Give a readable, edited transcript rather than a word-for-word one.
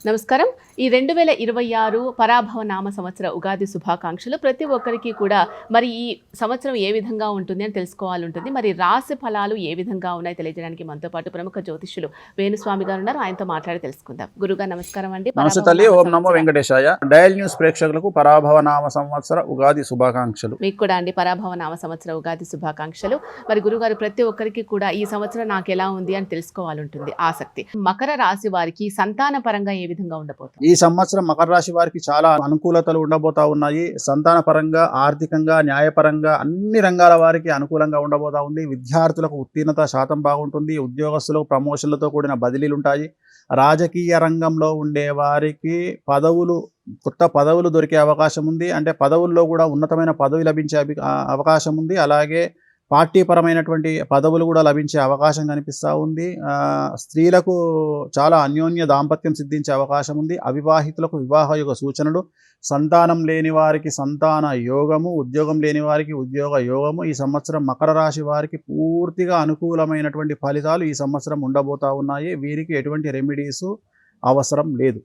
నమస్కారం. ఈ 2026 పరాభవ నామ సంవత్సర ఉగాది శుభాకాంక్షలు. ప్రతి ఒక్కరికి కూడా మరి ఈ సంవత్సరం ఏ విధంగా ఉంటుంది అని తెలుసుకోవాలంటుంది. మరి రాశి ఫలాలు ఏ విధంగా ఉన్నాయి తెలియజేయడానికి మనతో పాటు ప్రముఖ జ్యోతిష్యులు వేణుస్వామి గారు ఉన్నారు. ఆయనతో మాట్లాడి తెలుసుకుందాం. గురుగారు నమస్కారం అండి. నమస్తే తల్లి. ఓం నమో వెంకటేశాయ. డయల్ న్యూస్ ప్రేక్షకులకు పరాభవ నామ సంవత్సర ఉగాది శుభాకాంక్షలు. మీకు కూడా అండి పరాభవ నామ సంవత్సర ఉగాది శుభాకాంక్షలు. మరి గురుగారు ప్రతి ఒక్కరికి కూడా ఈ సంవత్సరం నాకు ఎలా ఉంది అని తెలుసుకోవాలంటుంది ఆసక్తి. మకర రాశి వారికి సంతాన పరంగా ఏ విధంగా ఉండబోతుంది? ఈ సంవత్సరం మకర రాశి వారికి చాలా అనుకూలతలు ఉండబోతా ఉన్నాయి. సంతాన పరంగా, ఆర్థికంగా, న్యాయపరంగా అన్ని రంగాల వారికి అనుకూలంగా ఉండబోతా ఉంది. విద్యార్థులకు ఉత్తీర్ణత శాతం బాగుంటుంది. ఉద్యోగస్తులకు ప్రమోషన్లతో కూడిన బదిలీలు ఉంటాయి. రాజకీయ రంగంలో ఉండే వారికి కొత్త పదవులు దొరికే అవకాశం ఉంది. అంటే పదవుల్లో కూడా ఉన్నతమైన పదవి లభించే అవకాశం ఉంది. అలాగే పార్టీ పరమైనటువంటి పదవులు కూడా లభించే అవకాశం కనిపిస్తూ ఉంది. స్త్రీలకు చాలా అన్యోన్య దాంపత్యం సిద్ధించే అవకాశం ఉంది. అవివాహితులకు వివాహ యోగ సూచనలు, సంతానం లేని వారికి సంతాన యోగము, ఉద్యోగం లేని వారికి ఉద్యోగ యోగము. ఈ సంవత్సరం మకర రాశి వారికి పూర్తిగా అనుకూలమైనటువంటి ఫలితాలు ఈ సంవత్సరం ఉండబోతా ఉన్నాయి. వీరికి ఎటువంటి రెమెడీస్ అవసరం లేదు.